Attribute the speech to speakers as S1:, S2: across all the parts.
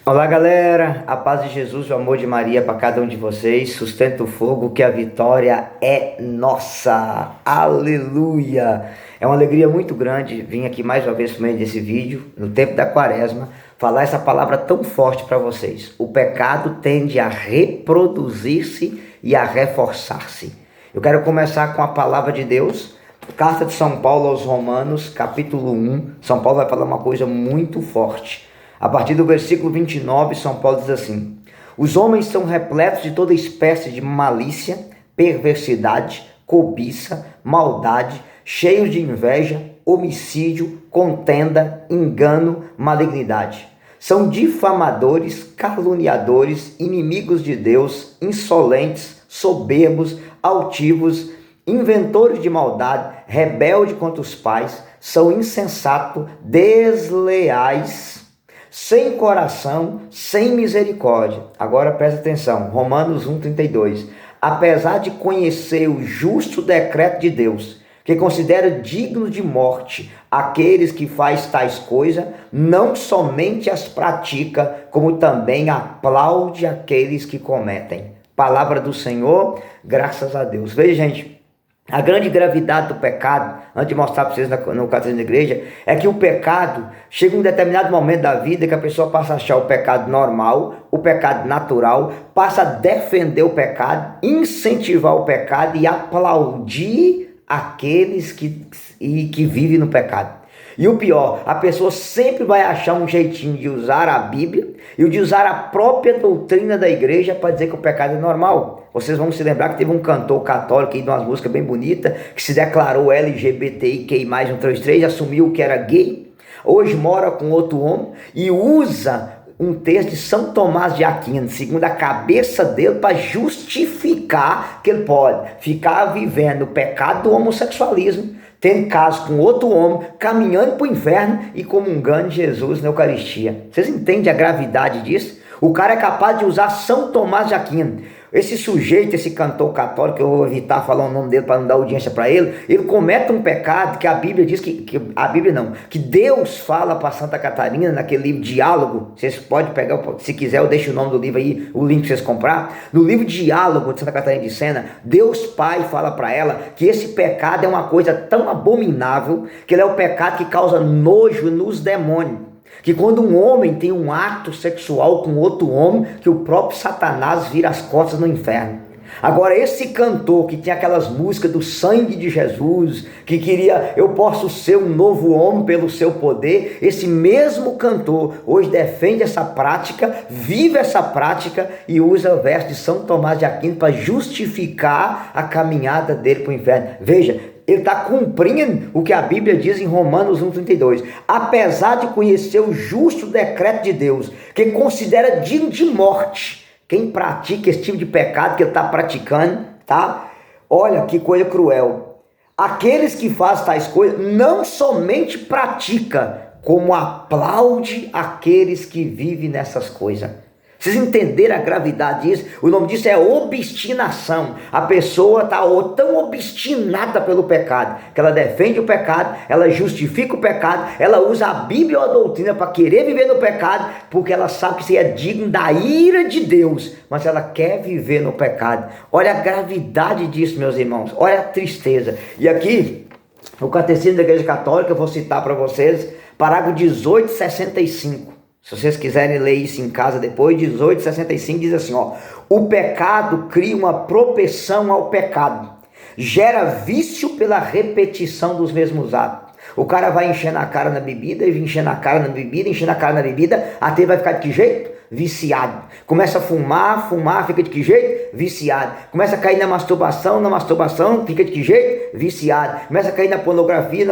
S1: Olá galera, a paz de Jesus, o amor de Maria para cada um de vocês, sustenta o fogo que a vitória é nossa, aleluia! É uma alegria muito grande vir aqui mais uma vez por meio desse vídeo, no tempo da quaresma, falar essa palavra tão forte para vocês. O pecado tende a reproduzir-se e a reforçar-se. Eu quero começar com a palavra de Deus, carta de São Paulo aos Romanos, capítulo 1, São Paulo vai falar uma coisa muito forte. A partir do versículo 29, São Paulo diz assim: os homens são repletos de toda espécie de malícia, perversidade, cobiça, maldade, cheios de inveja, homicídio, contenda, engano, malignidade. São difamadores, caluniadores, inimigos de Deus, insolentes, soberbos, altivos, inventores de maldade, rebeldes contra os pais, são insensatos, desleais, sem coração, sem misericórdia. Agora presta atenção, Romanos 1,32. Apesar de conhecer o justo decreto de Deus, que considera digno de morte aqueles que faz tais coisas, não somente as pratica, como também aplaude aqueles que cometem. Palavra do Senhor, graças a Deus. Veja, gente, a grande gravidade do pecado, antes de mostrar para vocês no catecismo da igreja, é que o pecado chega em um determinado momento da vida que a pessoa passa a achar o pecado normal, o pecado natural, passa a defender o pecado, incentivar o pecado e aplaudir aqueles que vivem no pecado. E o pior, a pessoa sempre vai achar um jeitinho de usar a Bíblia e de usar a própria doutrina da igreja para dizer que o pecado é normal. Vocês vão se lembrar que teve um cantor católico aí de umas músicas bem bonitas, que se declarou LGBTIQ+, 133, assumiu que era gay, hoje mora com outro homem e usa um texto de São Tomás de Aquino, segundo a cabeça dele, para justificar que ele pode ficar vivendo o pecado do homossexualismo, tendo caso com outro homem, caminhando para o inferno e comungando Jesus na Eucaristia. Vocês entendem a gravidade disso? O cara é capaz de usar São Tomás de Aquino. Esse sujeito, esse cantor católico, eu vou evitar falar o nome dele para não dar audiência para ele comete um pecado que a Bíblia diz que Deus fala para Santa Catarina naquele livro Diálogo. Vocês podem pegar, se quiser eu deixo o nome do livro aí, o link para vocês comprar. No livro Diálogo de Santa Catarina de Sena, Deus Pai fala para ela que esse pecado é uma coisa tão abominável, que ele é o pecado que causa nojo nos demônios. Que quando um homem tem um ato sexual com outro homem, que o próprio Satanás vira as costas no inferno. Agora esse cantor que tinha aquelas músicas do sangue de Jesus, que queria, eu posso ser um novo homem pelo seu poder, esse mesmo cantor hoje defende essa prática, vive essa prática e usa o verso de São Tomás de Aquino para justificar a caminhada dele para o inferno. Veja, ele está cumprindo o que a Bíblia diz em Romanos 1,32. Apesar de conhecer o justo decreto de Deus, que considera digno de morte quem pratica esse tipo de pecado que ele está praticando, tá? Olha que coisa cruel. Aqueles que fazem tais coisas não somente pratica, como aplaude aqueles que vivem nessas coisas. Vocês entenderam a gravidade disso? O nome disso é obstinação. A pessoa está tão obstinada pelo pecado, que ela defende o pecado, ela justifica o pecado, ela usa a Bíblia ou a doutrina para querer viver no pecado, porque ela sabe que isso é digno da ira de Deus, mas ela quer viver no pecado. Olha a gravidade disso, meus irmãos, olha a tristeza. E aqui, o Catecismo da Igreja Católica, eu vou citar para vocês, parágrafo 1865. Se vocês quiserem ler isso em casa depois, 1865 diz assim, ó: o pecado cria uma propensão ao pecado, gera vício pela repetição dos mesmos atos. O cara vai enchendo a cara na bebida, enchendo a cara na bebida, enchendo a cara na bebida, até vai ficar de que jeito? Viciado. Começa a fumar, fica de que jeito? Viciado. Começa a cair na masturbação, fica de que jeito? Viciado. Começa a cair na pornografia,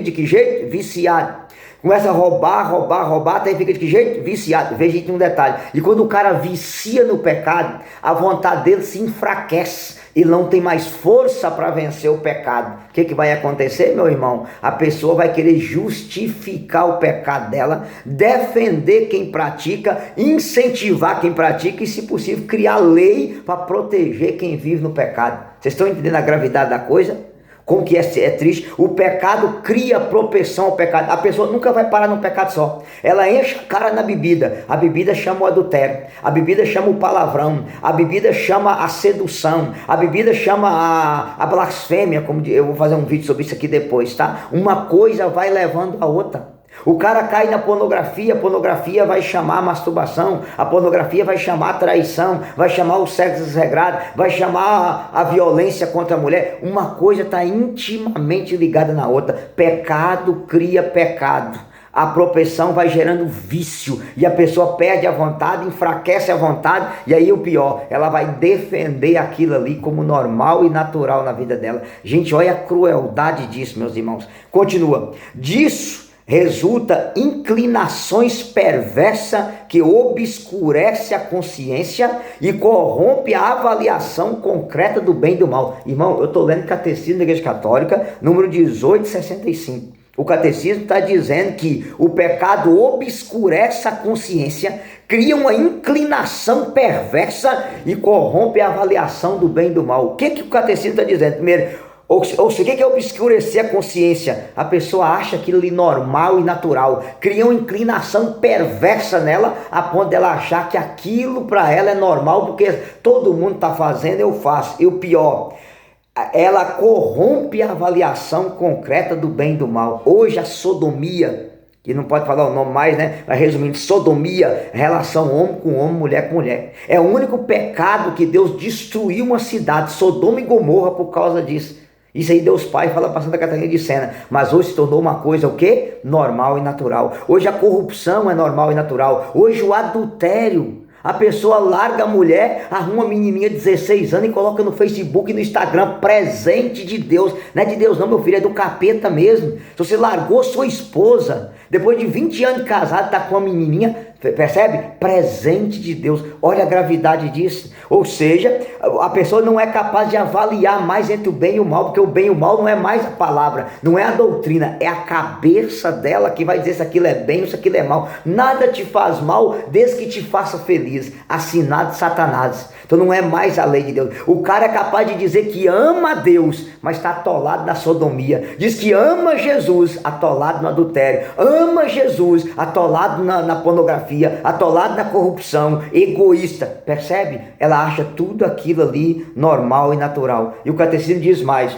S1: de que jeito? Viciado. Começa a roubar, até fica de que jeito? Viciado. Veja aqui um detalhe. E quando o cara vicia no pecado, a vontade dele se enfraquece. Ele não tem mais força para vencer o pecado. O que vai acontecer, meu irmão? A pessoa vai querer justificar o pecado dela, defender quem pratica, incentivar quem pratica e, se possível, criar lei para proteger quem vive no pecado. Vocês estão entendendo a gravidade da coisa? Como que é triste? O pecado cria propensão ao pecado. A pessoa nunca vai parar num pecado só. Ela enche a cara na bebida. A bebida chama o adultério. A bebida chama o palavrão. A bebida chama a sedução. A bebida chama a blasfêmia. Como eu vou fazer um vídeo sobre isso aqui depois, tá? Uma coisa vai levando a outra. O cara cai na pornografia, a pornografia vai chamar a masturbação, a pornografia vai chamar a traição, vai chamar o sexo desregrado, vai chamar a violência contra a mulher. Uma coisa está intimamente ligada na outra. Pecado cria pecado. A propensão vai gerando vício e a pessoa perde a vontade, enfraquece a vontade, e aí o pior, ela vai defender aquilo ali como normal e natural na vida dela. Gente, olha a crueldade disso, meus irmãos. Continua. Disso resulta inclinações perversas que obscurece a consciência e corrompe a avaliação concreta do bem e do mal. Irmão, eu estou lendo Catecismo da Igreja Católica, número 1865. O catecismo está dizendo que o pecado obscurece a consciência, cria uma inclinação perversa e corrompe a avaliação do bem e do mal. O que o catecismo está dizendo? Primeiro, ou seja, o que é obscurecer a consciência? A pessoa acha aquilo ali normal e natural, cria uma inclinação perversa nela, a ponto dela achar que aquilo para ela é normal, porque todo mundo está fazendo, eu faço. E o pior, ela corrompe a avaliação concreta do bem e do mal. Hoje a sodomia, que não pode falar o nome mais, né? Mas resumindo, sodomia, relação homem com homem, mulher com mulher. É o único pecado que Deus destruiu uma cidade, Sodoma e Gomorra, por causa disso. Isso aí Deus Pai fala para Santa Catarina de Sena. Mas hoje se tornou uma coisa o quê? Normal e natural. Hoje a corrupção é normal e natural. Hoje o adultério. A pessoa larga a mulher, arruma uma menininha de 16 anos e coloca no Facebook e no Instagram, presente de Deus. Não é de Deus não, meu filho, é do capeta mesmo. Se você largou sua esposa, depois de 20 anos de casado, tá com uma menininha, percebe? Presente de Deus. Olha a gravidade disso. Ou seja, a pessoa não é capaz de avaliar mais entre o bem e o mal, porque o bem e o mal não é mais a palavra, não é a doutrina, é a cabeça dela que vai dizer se aquilo é bem ou se aquilo é mal. Nada te faz mal desde que te faça feliz. Assinado de Satanás. Então não é mais a lei de Deus. O cara é capaz de dizer que ama a Deus, mas está atolado na sodomia. Diz que ama Jesus, atolado no adultério. Ama Jesus, atolado na pornografia, atolado na corrupção, egoísta. Percebe? Ela acha tudo aquilo ali normal e natural. E o catecismo diz mais: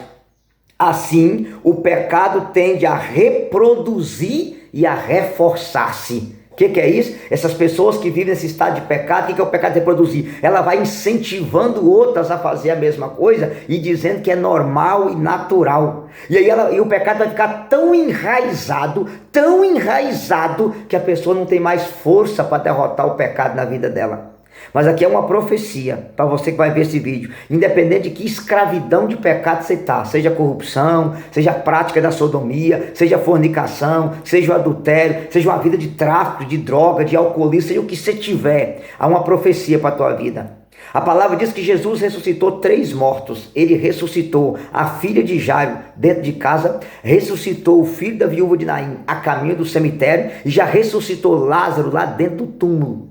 S1: assim, o pecado tende a reproduzir e a reforçar-se. O que é isso? Essas pessoas que vivem nesse estado de pecado, o que é o pecado reproduzir? Ela vai incentivando outras a fazer a mesma coisa e dizendo que é normal e natural. E aí o pecado vai ficar tão enraizado, que a pessoa não tem mais força para derrotar o pecado na vida dela. Mas aqui é uma profecia para você que vai ver esse vídeo. Independente de que escravidão de pecado você está, seja corrupção, seja a prática da sodomia, seja a fornicação, seja o adultério, seja uma vida de tráfico, de droga, de alcoolismo, seja o que você tiver, há uma profecia para a tua vida. A palavra diz que Jesus ressuscitou 3 mortos. Ele ressuscitou a filha de Jairo dentro de casa, ressuscitou o filho da viúva de Naim a caminho do cemitério e já ressuscitou Lázaro lá dentro do túmulo.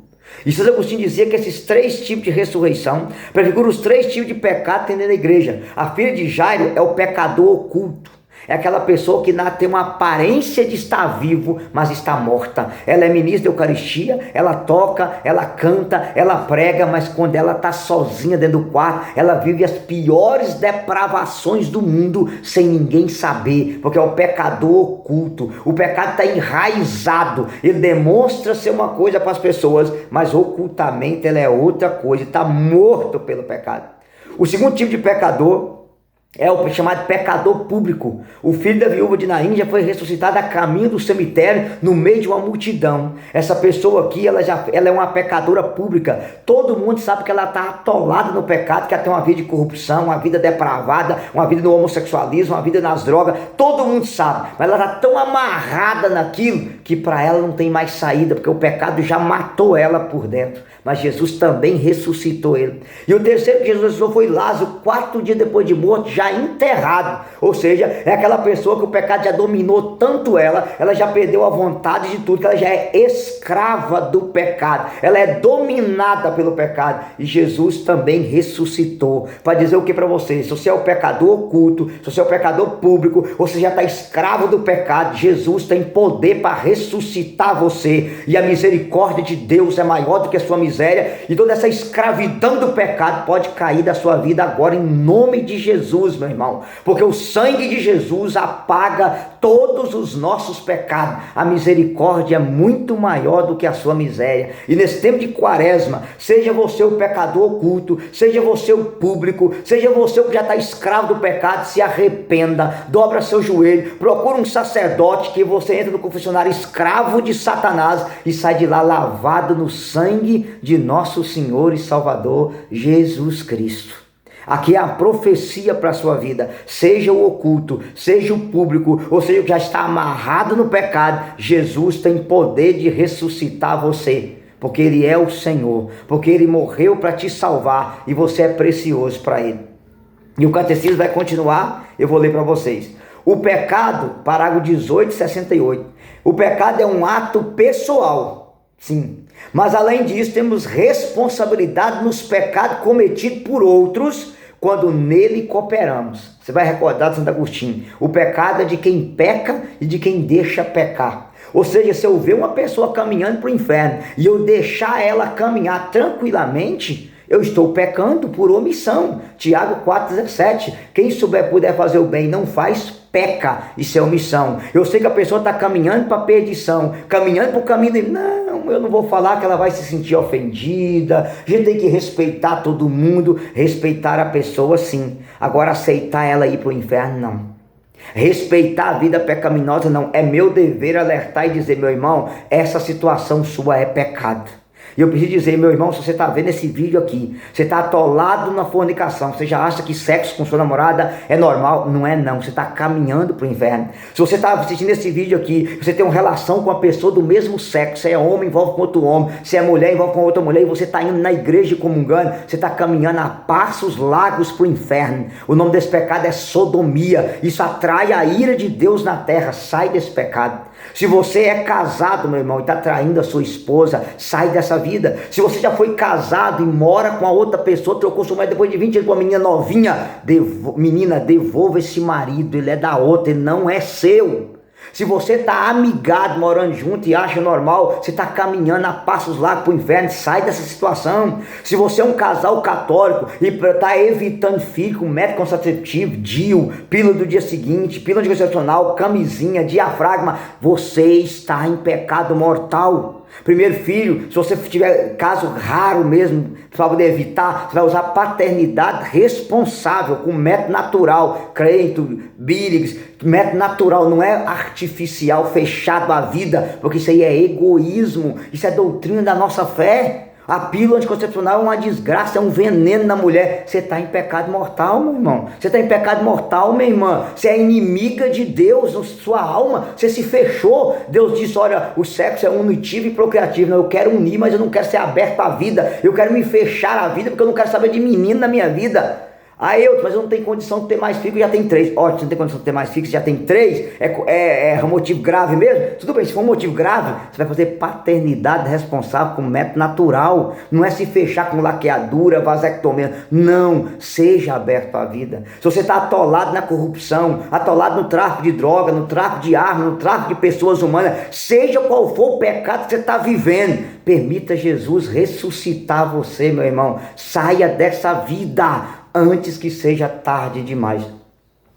S1: E Santo Agostinho dizia que esses 3 tipos de ressurreição prefiguram os 3 tipos de pecado que tem dentro da igreja. A filha de Jairo é o pecador oculto. É aquela pessoa que tem uma aparência de estar vivo, mas está morta. Ela é ministra da Eucaristia, ela toca, ela canta, ela prega, mas quando ela está sozinha dentro do quarto, ela vive as piores depravações do mundo sem ninguém saber, porque é o pecador oculto. O pecado está enraizado, ele demonstra ser uma coisa para as pessoas, mas ocultamente ele é outra coisa, está morto pelo pecado. O segundo tipo de pecador é o chamado pecador público. O filho da viúva de Naim já foi ressuscitado a caminho do cemitério, no meio de uma multidão. Essa pessoa aqui, ela é uma pecadora pública. Todo mundo sabe que ela está atolada no pecado, que ela tem uma vida de corrupção, uma vida depravada, uma vida no homossexualismo, uma vida nas drogas. Todo mundo sabe, mas ela está tão amarrada naquilo que para ela não tem mais saída, porque o pecado já matou ela por dentro. Mas Jesus também ressuscitou ele. E o terceiro que Jesus ressuscitou foi Lázaro, 4 dias depois de morto, já enterrado. Ou seja, é aquela pessoa que o pecado já dominou tanto ela já perdeu a vontade de tudo, que ela já é escrava do pecado, ela é dominada pelo pecado. E Jesus também ressuscitou para dizer o que para você? Se você é o pecador oculto, se você é o pecador público, você já está escravo do pecado, Jesus tem poder para ressuscitar você, e a misericórdia de Deus é maior do que a sua miséria, e toda essa escravidão do pecado pode cair da sua vida agora em nome de Jesus, meu irmão, porque o sangue de Jesus apaga todos os nossos pecados. A misericórdia é muito maior do que a sua miséria. E nesse tempo de quaresma, seja você o pecador oculto, seja você o público, seja você o que já está escravo do pecado, se arrependa, dobra seu joelho, procura um sacerdote, que você entra no confessionário escravo de Satanás e sai de lá lavado no sangue de nosso Senhor e Salvador Jesus Cristo. Aqui é a profecia para a sua vida, seja o oculto, seja o público, ou seja o que já está amarrado no pecado, Jesus tem poder de ressuscitar você, porque Ele é o Senhor, porque Ele morreu para te salvar e você é precioso para Ele. E o catecismo vai continuar, eu vou ler para vocês. O pecado, parágrafo 1868, o pecado é um ato pessoal, sim, mas além disso temos responsabilidade nos pecados cometidos por outros, quando nele cooperamos. Você vai recordar de Santo Agostinho, o pecado é de quem peca e de quem deixa pecar. Ou seja, se eu ver uma pessoa caminhando para o inferno e eu deixar ela caminhar tranquilamente, eu estou pecando por omissão. Tiago 4,17, quem puder fazer o bem e não faz, peca, isso é omissão. Eu sei que a pessoa está caminhando para a perdição, caminhando para o caminho de... Não, eu não vou falar que ela vai se sentir ofendida. A gente tem que respeitar todo mundo, respeitar a pessoa sim, agora aceitar ela ir para o inferno, não. Respeitar a vida pecaminosa, não. É meu dever alertar e dizer, meu irmão, essa situação sua é pecado. E eu preciso dizer, meu irmão, se você está vendo esse vídeo aqui, você está atolado na fornicação, você já acha que sexo com sua namorada é normal? Não é não, você está caminhando para o inferno. Se você está assistindo esse vídeo aqui, você tem uma relação com uma pessoa do mesmo sexo, se é homem, envolve com outro homem, se é mulher, envolve com outra mulher, e você está indo na igreja comungando, você está caminhando a passos largos para o inferno. O nome desse pecado é sodomia, isso atrai a ira de Deus na terra, sai desse pecado. Se você é casado, meu irmão, e está traindo a sua esposa, sai dessa vida. Se você já foi casado e mora com a outra pessoa, trocou sua mulher depois de 20 anos com uma menina novinha, menina, devolva esse marido, ele é da outra, ele não é seu. Se você está amigado, morando junto e acha normal, você está caminhando a passos lá para o inferno, sai dessa situação. Se você é um casal católico e está evitando filho com método contraceptivo, DIU, pílula do dia seguinte, pílula anticoncepcional, camisinha, diafragma, você está em pecado mortal. Primeiro filho, se você tiver caso raro mesmo, para poder evitar, você vai usar paternidade responsável, com método natural, creio, Bílix, método natural, não é artificial, fechado à vida, porque isso aí é egoísmo, isso é doutrina da nossa fé. A pílula anticoncepcional é uma desgraça, é um veneno na mulher. Você está em pecado mortal, meu irmão. Você está em pecado mortal, minha irmã. Você é inimiga de Deus, sua alma. Você se fechou. Deus disse, olha, o sexo é unitivo e procriativo. Não, eu quero unir, mas eu não quero ser aberto à vida. Eu quero me fechar à vida, porque eu não quero saber de menino na minha vida. Aí mas eu não tenho condição de ter mais filhos, já tem 3. Ó, você não tem condição de ter mais filhos, já tem 3. É um motivo grave mesmo? Tudo bem, se for um motivo grave, você vai fazer paternidade responsável com método natural. Não é se fechar com laqueadura, vasectomia. Não, seja aberto à vida. Se você está atolado na corrupção, atolado no tráfico de droga, no tráfico de armas, no tráfico de pessoas humanas, seja qual for o pecado que você está vivendo, permita Jesus ressuscitar você, meu irmão. Saia dessa vida antes que seja tarde demais.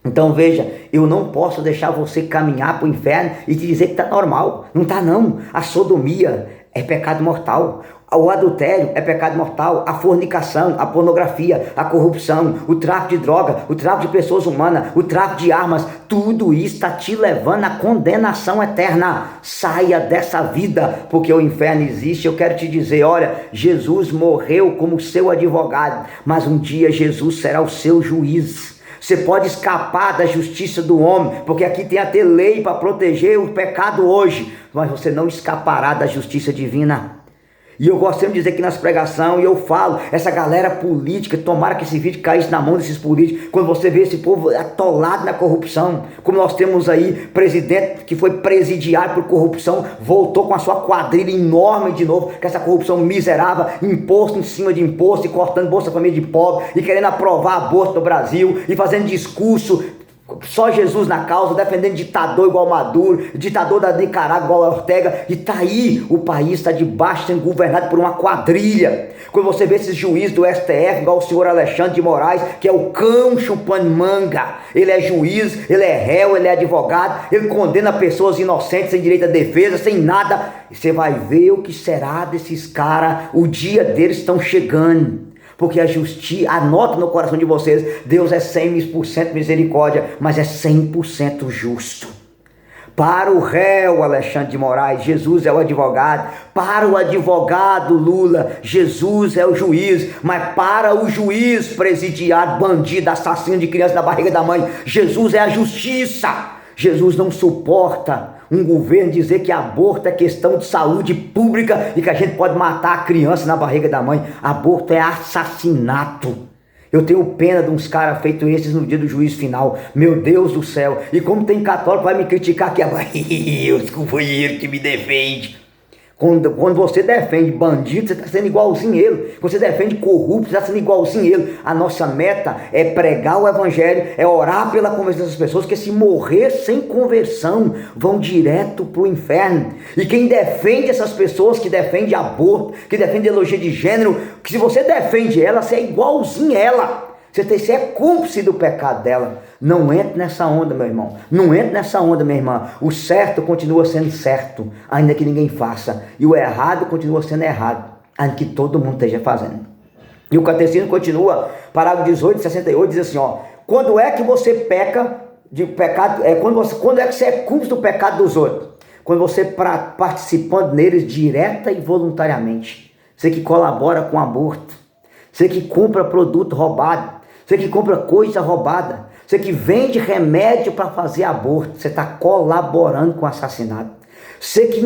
S1: Então veja, eu não posso deixar você caminhar para o inferno e te dizer que está normal. Não está não. A sodomia é pecado mortal. O adultério é pecado mortal, a fornicação, a pornografia, a corrupção, o tráfico de droga, o tráfico de pessoas humanas, o tráfico de armas, tudo isso está te levando à condenação eterna. Saia dessa vida, porque o inferno existe. Eu quero te dizer, olha, Jesus morreu como seu advogado, mas um dia Jesus será o seu juiz. Você pode escapar da justiça do homem, porque aqui tem até lei para proteger o pecado hoje, mas você não escapará da justiça divina. E eu gosto sempre de dizer aqui nas pregações, e eu falo, essa galera política, tomara que esse vídeo caísse na mão desses políticos, quando você vê esse povo atolado na corrupção, como nós temos aí, presidente que foi presidiário por corrupção, voltou com a sua quadrilha enorme de novo, com essa corrupção miserável, imposto em cima de imposto, e cortando Bolsa Família de pobre, e querendo aprovar aborto no Brasil, e fazendo discurso, só Jesus na causa, defendendo ditador igual Maduro, ditador da Nicarágua igual Ortega, e tá aí, o país está debaixo, sendo governado por uma quadrilha. Quando você vê esses juízes do STF, igual o senhor Alexandre de Moraes, que é o cão chupando manga, ele é juiz, ele é réu, ele é advogado, ele condena pessoas inocentes, sem direito à defesa, sem nada, e você vai ver o que será desses caras, o dia deles estão chegando. Porque a justiça, anota no coração de vocês, Deus é 100% misericórdia, mas é 100% justo. Para o réu Alexandre de Moraes, Jesus é o advogado. Para o advogado Lula, Jesus é o juiz. Mas para o juiz presidiário, bandido, assassino de criança na barriga da mãe, Jesus é a justiça. Jesus não suporta um governo dizer que aborto é questão de saúde pública e que a gente pode matar a criança na barriga da mãe. Aborto é assassinato. Eu tenho pena de uns caras feitos esses no dia do juízo final. Meu Deus do céu. E como tem católico vai me criticar aqui agora. Os companheiros que me defende. Quando você defende bandido, você está sendo igualzinho ele. Quando você defende corrupto, você está sendo igualzinho ele. A nossa meta é pregar o evangelho, é orar pela conversão dessas pessoas, que se morrer sem conversão, vão direto para o inferno. E quem defende essas pessoas, que defende aborto, que defende ideologia de gênero, que se você defende ela, você é igualzinho ela. Você é cúmplice do pecado dela. Não entre nessa onda, meu irmão. Não entre nessa onda, minha irmã. O certo continua sendo certo, ainda que ninguém faça. E o errado continua sendo errado, ainda que todo mundo esteja fazendo. E o catecismo continua, parágrafo 18, 68, diz assim, ó. Quando é que você peca de pecado? Quando é que você é cúmplice do pecado dos outros? Quando você participando neles direta e voluntariamente. Você que colabora com aborto. Você que compra produto roubado. Você que compra coisa roubada, você que vende remédio para fazer aborto, você está colaborando com o assassinato. Você que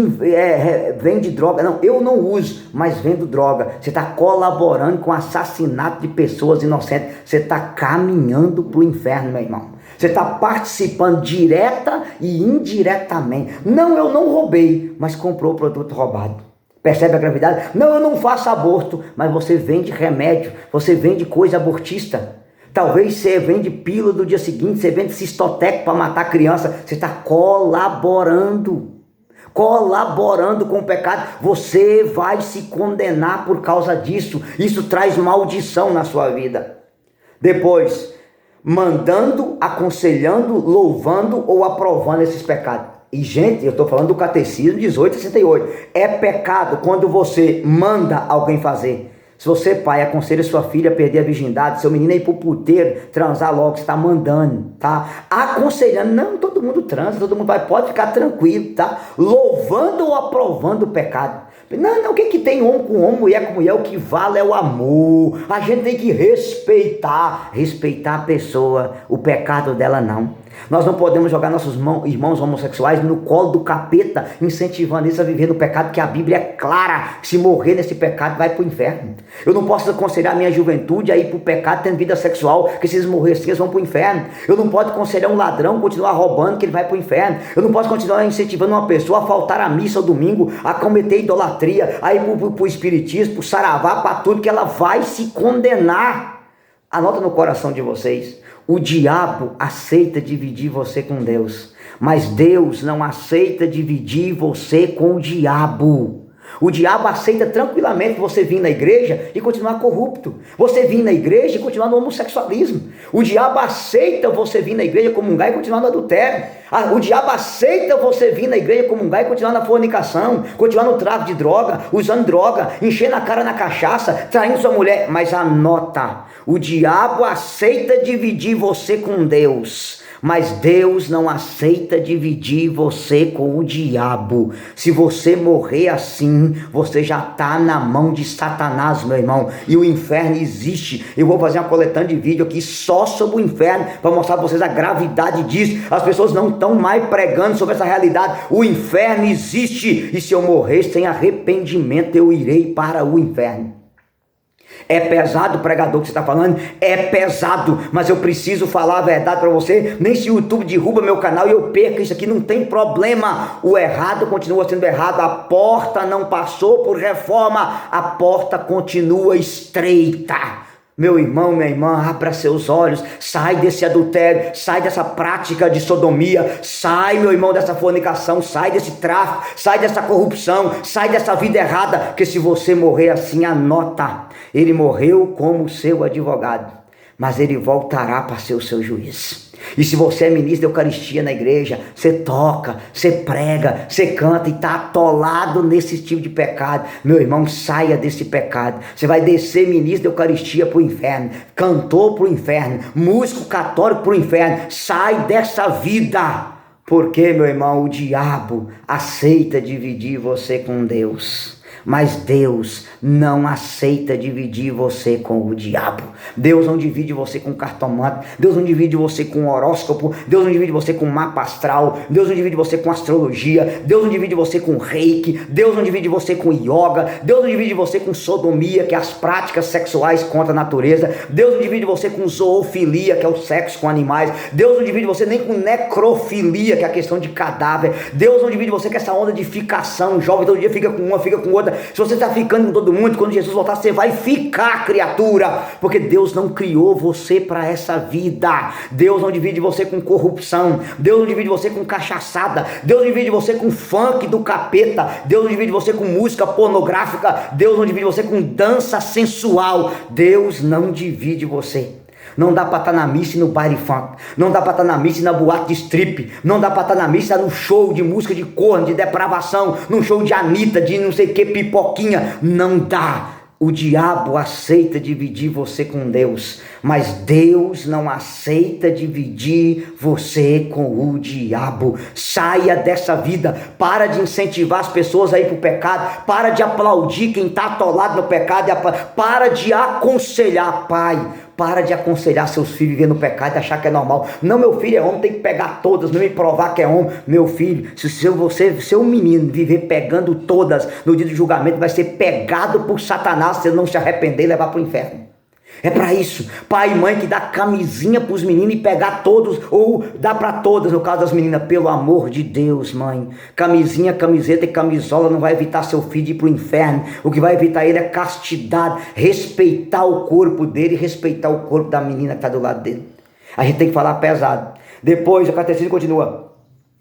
S1: vende droga, não, eu não uso, mas vendo droga, você está colaborando com o assassinato de pessoas inocentes, você está caminhando para o inferno, meu irmão. Você está participando direta e indiretamente. Não, eu não roubei, mas comprou produto roubado. Percebe a gravidade? Não, eu não faço aborto, mas você vende remédio, você vende coisa abortista. Talvez você vende pílula do dia seguinte, você vende cistoteco para matar a criança. Você está colaborando com o pecado. Você vai se condenar por causa disso. Isso traz maldição na sua vida. Depois, mandando, aconselhando, louvando ou aprovando esses pecados. E gente, eu estou falando do Catecismo 1868. É pecado quando você manda alguém fazer. Se você, pai, aconselha sua filha a perder a virgindade, seu menino ir pro puteiro, transar logo, você está mandando, tá? Aconselhando, não, todo mundo transa, todo mundo vai, pode ficar tranquilo, tá? Louvando ou aprovando o pecado. Não, o que tem homem com homem, mulher com mulher, o que vale é o amor. A gente tem que respeitar a pessoa, o pecado dela não. Nós não podemos jogar nossos irmãos homossexuais no colo do capeta, incentivando eles a viver no pecado, que a Bíblia é clara, se morrer nesse pecado vai para o inferno. Eu não posso aconselhar a minha juventude a ir para o pecado tendo vida sexual, que se eles morrerem assim eles vão para o inferno. Eu não posso aconselhar um ladrão a continuar roubando, que ele vai para o inferno. Eu não posso continuar incentivando uma pessoa a faltar à missa ao domingo, a cometer idolatria, a ir para o espiritismo, para o saravá, para tudo, que ela vai se condenar. Anota no coração de vocês. O diabo aceita dividir você com Deus, mas Deus não aceita dividir você com o diabo. O diabo aceita tranquilamente você vir na igreja e continuar corrupto. Você vir na igreja e continuar no homossexualismo. O diabo aceita você vir na igreja comungar e continuar no adultério. O diabo aceita você vir na igreja comungar e continuar na fornicação, continuar no tráfico de droga, usando droga, enchendo a cara na cachaça, traindo sua mulher. Mas anota, o diabo aceita dividir você com Deus, Mas Deus não aceita dividir você com o diabo. Se você morrer assim, você já está na mão de Satanás, meu irmão. E o inferno existe. Eu vou fazer uma coletânea de vídeo aqui só sobre o inferno, para mostrar para vocês a gravidade disso. As pessoas não estão mais pregando sobre essa realidade. O inferno existe. E se eu morrer sem arrependimento, eu irei para o inferno. É pesado o pregador que você está falando? É pesado, mas eu preciso falar a verdade para você. Nem se o YouTube derruba meu canal e eu perco isso aqui, não tem problema. O errado continua sendo errado. A porta não passou por reforma, a porta continua estreita. Meu irmão, minha irmã, abra seus olhos, sai desse adultério, sai dessa prática de sodomia, sai, meu irmão, dessa fornicação, sai desse tráfico, sai dessa corrupção, sai dessa vida errada, porque se você morrer assim, anota, ele morreu como seu advogado, mas ele voltará para ser o seu juiz. E se você é ministro da Eucaristia na igreja, você toca, você prega, você canta e está atolado nesse tipo de pecado, meu irmão, saia desse pecado. Você vai descer ministro da Eucaristia para o inferno, cantor para o inferno, músico católico para o inferno. Sai dessa vida, porque, meu irmão, o diabo aceita dividir você com Deus. Mas Deus não aceita dividir você com o diabo. Deus não divide você com cartomante. Deus não divide você com horóscopo. Deus não divide você com mapa astral. Deus não divide você com astrologia. Deus não divide você com reiki. Deus não divide você com yoga. Deus não divide você com sodomia, que é as práticas sexuais contra a natureza. Deus não divide você com zoofilia, que é o sexo com animais. Deus não divide você nem com necrofilia, que é a questão de cadáver. Deus não divide você com essa onda de ficação. Jovem todo dia fica com uma, fica com outra. Se você está ficando com todo mundo, quando Jesus voltar, você vai ficar, criatura, porque Deus não criou você para essa vida. Deus não divide você com corrupção. Deus não divide você com cachaçada. Deus não divide você com funk do capeta. Deus não divide você com música pornográfica. Deus não divide você com dança sensual. Deus não divide você. Não dá para estar na missa e no baile funk. Não dá para estar na missa e na boate de strip. Não dá para estar na missa e no show de música de corno, de depravação. Num show de Anitta, de não sei que, pipoquinha. Não dá. O diabo aceita dividir você com Deus, mas Deus não aceita dividir você com o diabo. Saia dessa vida, para de incentivar as pessoas a ir para o pecado, para de aplaudir quem está atolado no pecado, para de aconselhar, pai. Para de aconselhar seus filhos a viver no pecado e achar que é normal. Não, meu filho é homem, tem que pegar todas, não me provar que é homem. Meu filho, se seu menino viver pegando todas, no dia do julgamento vai ser pegado por Satanás, se ele não se arrepender e levar para o inferno. É para isso, pai e mãe que dá camisinha para os meninos e pegar todos, ou dá para todas, no caso das meninas, pelo amor de Deus, mãe. Camisinha, camiseta e camisola não vai evitar seu filho de ir para o inferno. O que vai evitar ele é castidade, respeitar o corpo dele e respeitar o corpo da menina que está do lado dele. A gente tem que falar pesado. Depois o catecismo continua.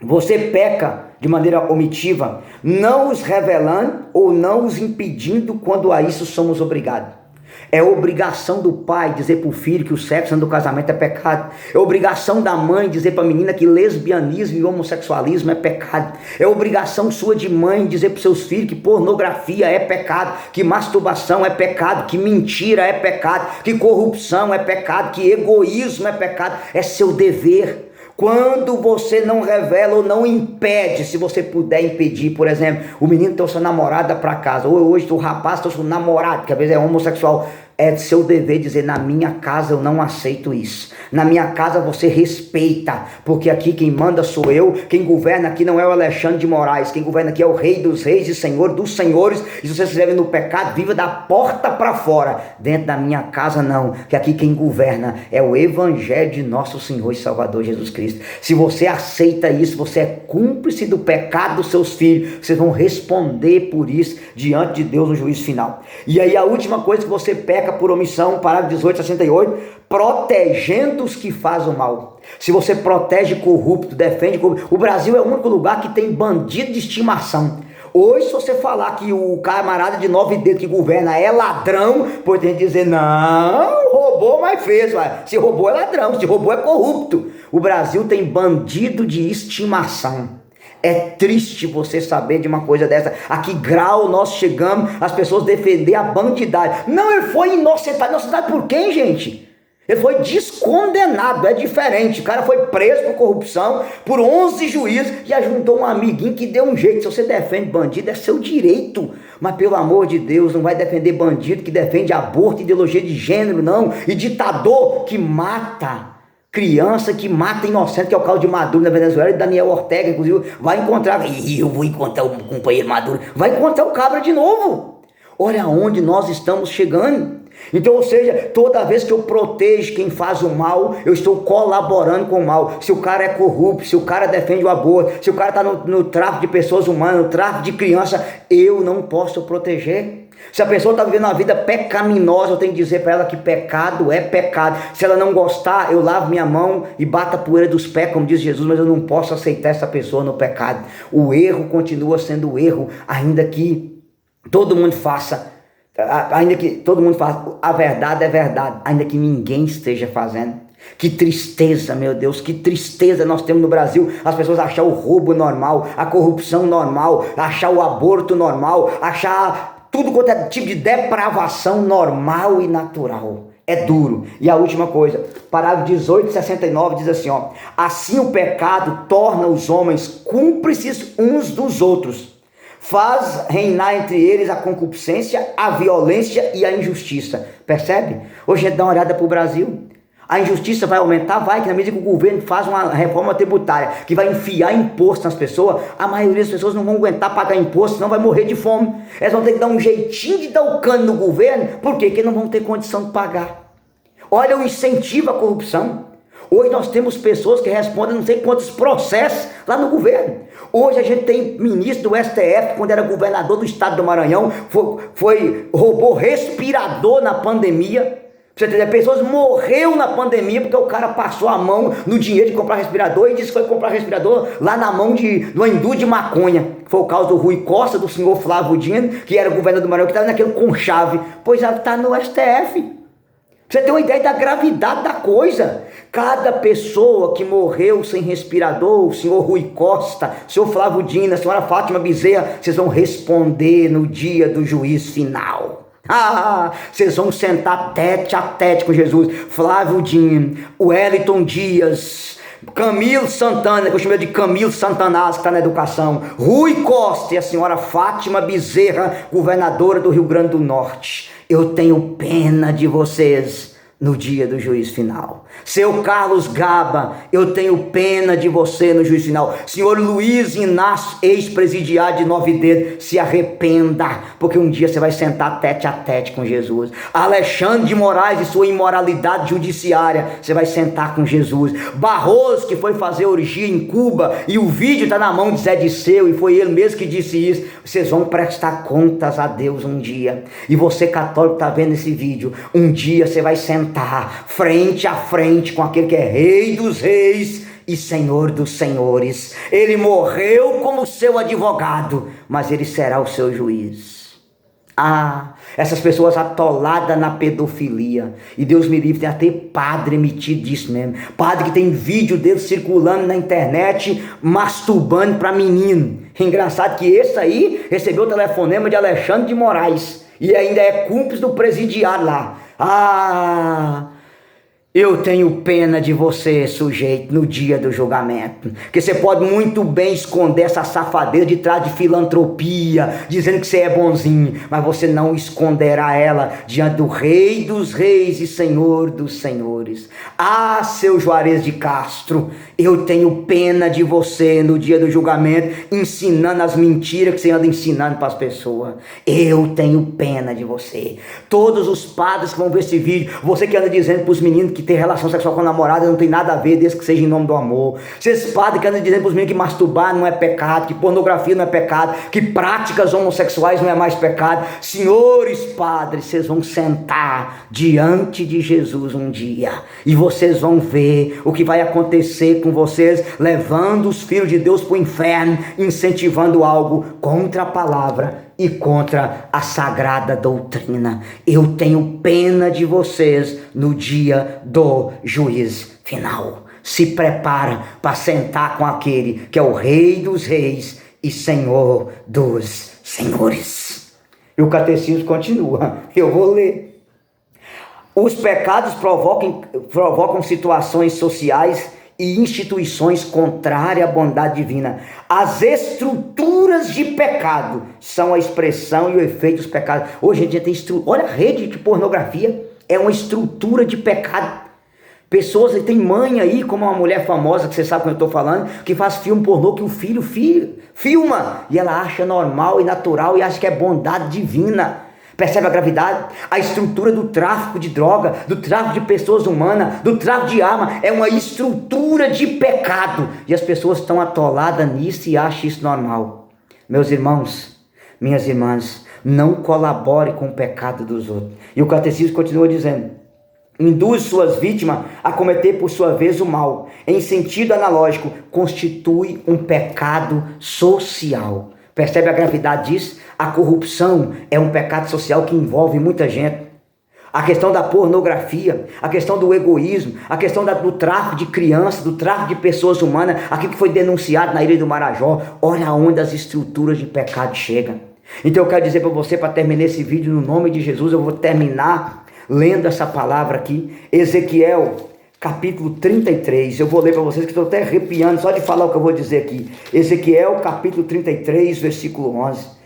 S1: Você peca de maneira omitiva, não os revelando ou não os impedindo quando a isso somos obrigados. É obrigação do pai dizer para o filho que o sexo antes do casamento é pecado. É obrigação da mãe dizer para a menina que lesbianismo e homossexualismo é pecado. É obrigação sua de mãe dizer para os seus filhos que pornografia é pecado, que masturbação é pecado, que mentira é pecado, que corrupção é pecado, que egoísmo é pecado. É seu dever. Quando você não revela ou não impede, se você puder impedir, por exemplo, o menino trouxe sua namorada para casa, ou hoje o rapaz trouxe um namorado, que às vezes é homossexual, é seu dever dizer, na minha casa eu não aceito isso, na minha casa você respeita, porque aqui quem manda sou eu, quem governa aqui não é o Alexandre de Moraes, quem governa aqui é o Rei dos Reis e Senhor dos Senhores, e se você se vive no pecado, viva da porta para fora, dentro da minha casa não, que aqui quem governa é o Evangelho de nosso Senhor e Salvador Jesus Cristo. Se você aceita isso, você é cúmplice do pecado dos seus filhos, vocês vão responder por isso diante de Deus no juízo final. E aí a última coisa que você peca por omissão, parágrafo 1868, protegendo os que fazem o mal. Se você protege corrupto, defende corrupto, o Brasil é o único lugar que tem bandido de estimação. Hoje, se você falar que o camarada de 9 dedos que governa é ladrão, pode ter que dizer, não, roubou, mas fez, ué. Se roubou é ladrão, se roubou é corrupto. O Brasil tem bandido de estimação. É triste você saber de uma coisa dessa. A que grau nós chegamos as pessoas defender a bandidagem. Não, ele foi inocentado. Inocentado por quem, gente? Ele foi descondenado, é diferente. O cara foi preso por corrupção, por 11 juízes, e ajuntou um amiguinho que deu um jeito. Se você defende bandido, é seu direito. Mas pelo amor de Deus, não vai defender bandido que defende aborto, ideologia de gênero, não. E ditador que mata criança, que mata inocente, que é o caso de Maduro na Venezuela, e Daniel Ortega, inclusive, vai encontrar. E eu vou encontrar o companheiro Maduro. Vai encontrar o cabra de novo. Olha aonde nós estamos chegando. Então, ou seja, toda vez que eu protejo quem faz o mal, eu estou colaborando com o mal. Se o cara é corrupto, se o cara defende o aborto, se o cara está no tráfico de pessoas humanas, no tráfico de criança, eu não posso proteger. Se a pessoa está vivendo uma vida pecaminosa, eu tenho que dizer para ela que pecado é pecado. Se ela não gostar, eu lavo minha mão e bato a poeira dos pés, como diz Jesus, mas eu não posso aceitar essa pessoa no pecado. O erro continua sendo erro, ainda que todo mundo faça. Ainda que todo mundo faça, a verdade é verdade, ainda que ninguém esteja fazendo. Que tristeza, meu Deus, que tristeza nós temos no Brasil, as pessoas achar o roubo normal, a corrupção normal, achar o aborto normal, achar tudo quanto é tipo de depravação normal e natural. É duro. E a última coisa, parágrafo 1869 diz assim, ó: assim o pecado torna os homens cúmplices uns dos outros, faz reinar entre eles a concupiscência, a violência e a injustiça. Percebe? Hoje a gente dá uma olhada para o Brasil. A injustiça vai aumentar? Vai, que na medida que o governo faz uma reforma tributária que vai enfiar imposto nas pessoas, a maioria das pessoas não vão aguentar pagar imposto, senão vai morrer de fome. Elas vão ter que dar um jeitinho de dar o cano no governo, por quê? Porque não vão ter condição de pagar. Olha o incentivo à corrupção. Hoje nós temos pessoas que respondem não sei quantos processos lá no governo. Hoje a gente tem ministro do STF, quando era governador do estado do Maranhão, roubou respirador na pandemia. Você entendeu? Pessoas morreu na pandemia porque o cara passou a mão no dinheiro de comprar respirador e disse que foi comprar respirador lá na mão de uma indústria de maconha. Foi o caso do Rui Costa, do senhor Flávio Dino, que era governador do Maranhão, que estava naquele conchave. Pois já está no STF. Você tem uma ideia da gravidade da coisa. Cada pessoa que morreu sem respirador, o senhor Rui Costa, o senhor Flávio Dino, a senhora Fátima Bezerra, vocês vão responder no dia do juízo final. Vocês vão sentar tete a tete com Jesus. Flávio Dino, Wellington Dias, Camilo Santana, que eu chamo de Camilo Santanás, que está na educação, Rui Costa e a senhora Fátima Bezerra, governadora do Rio Grande do Norte. Eu tenho pena de vocês no dia do juízo final. Seu Carlos Gaba, eu tenho pena de você no juízo final. Senhor Luiz Inácio, ex-presidiário de Nove Dedos, se arrependa, porque um dia você vai sentar tete a tete com Jesus. Alexandre de Moraes e sua imoralidade judiciária, você vai sentar com Jesus. Barroso, que foi fazer orgia em Cuba, e o vídeo está na mão de Zé Disseu, e foi ele mesmo que disse isso. Vocês vão prestar contas a Deus um dia. E você, católico, está vendo esse vídeo, um dia você vai sentar frente a frente com aquele que é Rei dos Reis e Senhor dos Senhores. Ele morreu como seu advogado, mas ele será o seu juiz. Essas pessoas atoladas na pedofilia, e Deus me livre, tem até padre metido disso mesmo, padre que tem vídeo dele circulando na internet, masturbando para menino. Engraçado que esse aí recebeu o telefonema de Alexandre de Moraes, e ainda é cúmplice do presidiário lá. Eu tenho pena de você, sujeito, no dia do julgamento. Que você pode muito bem esconder essa safadeza de trás de filantropia, dizendo que você é bonzinho, mas você não esconderá ela diante do Rei dos Reis e Senhor dos Senhores. Seu Juarez de Castro, eu tenho pena de você no dia do julgamento, ensinando as mentiras que você anda ensinando para as pessoas. Eu tenho pena de você. Todos os padres que vão ver esse vídeo, você que anda dizendo para os meninos que ter relação sexual com a namorada não tem nada a ver, desde que seja em nome do amor. Esses padres que andam dizendo para os meninos que masturbar não é pecado, que pornografia não é pecado, que práticas homossexuais não é mais pecado. Senhores padres, vocês vão sentar diante de Jesus um dia e vocês vão ver o que vai acontecer com vocês, levando os filhos de Deus para o inferno, incentivando algo contra a palavra e contra a sagrada doutrina. Eu tenho pena de vocês no dia do juízo final. Se prepara para sentar com aquele que é o Rei dos Reis e Senhor dos Senhores. E o catecismo continua. Eu vou ler. Os pecados provocam situações sociais e instituições contrárias à bondade divina. As estruturas de pecado são a expressão e o efeito dos pecados. Hoje em dia tem olha, a rede de pornografia é uma estrutura de pecado. Pessoas, tem mãe aí, como uma mulher famosa, que você sabe quando eu estou falando, que faz filme pornô, que o filho filma, e ela acha normal e natural, e acha que é bondade divina. Percebe a gravidade? A estrutura do tráfico de droga, do tráfico de pessoas humanas, do tráfico de arma, é uma estrutura de pecado, e as pessoas estão atoladas nisso e acham isso normal. Meus irmãos, minhas irmãs, não colabore com o pecado dos outros. E o catecismo continua dizendo: induz suas vítimas a cometer por sua vez o mal. Em sentido analógico, constitui um pecado social. Percebe a gravidade disso? A corrupção é um pecado social que envolve muita gente. A questão da pornografia, a questão do egoísmo, a questão do tráfico de crianças, do tráfico de pessoas humanas, aquilo que foi denunciado na Ilha do Marajó. Olha onde as estruturas de pecado chegam. Então eu quero dizer para você, para terminar esse vídeo, no nome de Jesus, eu vou terminar lendo essa palavra aqui, Ezequiel, capítulo 33, eu vou ler para vocês que estou até arrepiando só de falar o que eu vou dizer aqui. Ezequiel, capítulo 33, versículo 11.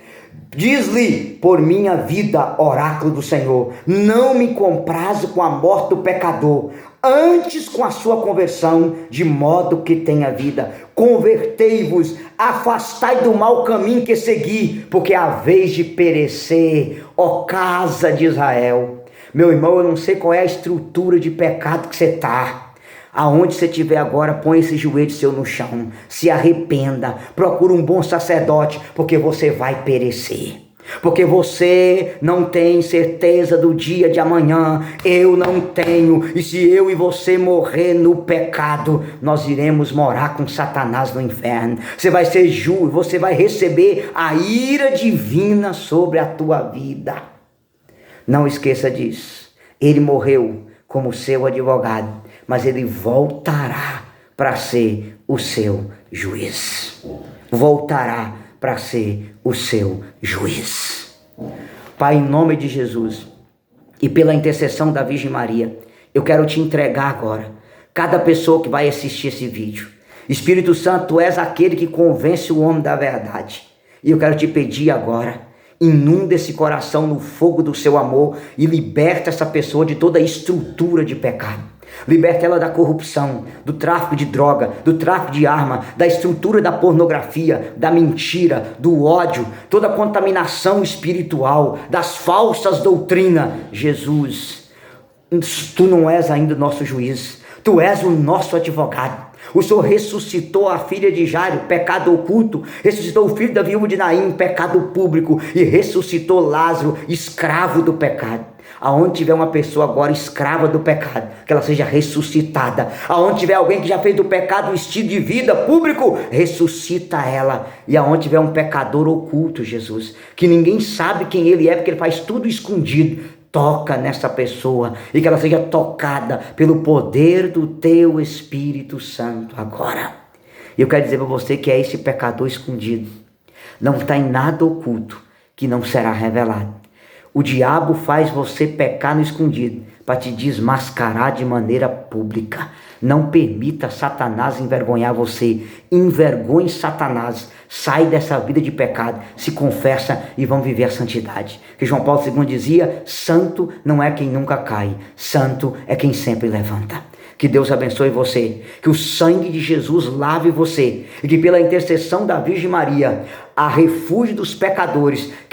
S1: Diz-lhe, por minha vida, oráculo do Senhor, não me comprazo com a morte do pecador, antes com a sua conversão, de modo que tenha vida. Convertei-vos, afastai do mau caminho que segui, porque é a vez de perecer, ó casa de Israel. Meu irmão, eu não sei qual é a estrutura de pecado que você está. Aonde você estiver agora, põe esse joelho seu no chão. Se arrependa. Procura um bom sacerdote, porque você vai perecer. Porque você não tem certeza do dia de amanhã. Eu não tenho. E se eu e você morrer no pecado, nós iremos morar com Satanás no inferno. Você vai ser justo, você vai receber a ira divina sobre a tua vida. Não esqueça disso. Ele morreu como seu advogado, mas ele voltará para ser o seu juiz. Voltará para ser o seu juiz. Pai, em nome de Jesus e pela intercessão da Virgem Maria, eu quero te entregar agora cada pessoa que vai assistir esse vídeo. Espírito Santo, tu és aquele que convence o homem da verdade. E eu quero te pedir agora, inunda esse coração no fogo do seu amor e liberta essa pessoa de toda a estrutura de pecado. Liberta ela da corrupção, do tráfico de droga, do tráfico de arma, da estrutura da pornografia, da mentira, do ódio, toda a contaminação espiritual, das falsas doutrinas. Jesus, tu não és ainda o nosso juiz, tu és o nosso advogado. O Senhor ressuscitou a filha de Jairo, pecado oculto, ressuscitou o filho da viúva de Naim, pecado público, e ressuscitou Lázaro, escravo do pecado. Aonde tiver uma pessoa agora escrava do pecado, que ela seja ressuscitada. Aonde tiver alguém que já fez do pecado um estilo de vida público, ressuscita ela. E aonde tiver um pecador oculto, Jesus, que ninguém sabe quem ele é, porque ele faz tudo escondido, toca nessa pessoa e que ela seja tocada pelo poder do teu Espírito Santo agora. E eu quero dizer para você que é esse pecador escondido. Não está em nada oculto que não será revelado. O diabo faz você pecar no escondido para te desmascarar de maneira pública. Não permita Satanás envergonhar você. Envergonhe Satanás. Sai dessa vida de pecado, se confessa e vão viver a santidade. Que João Paulo II dizia: santo não é quem nunca cai, santo é quem sempre levanta. Que Deus abençoe você, que o sangue de Jesus lave você e que pela intercessão da Virgem Maria, a refúgio dos pecadores, que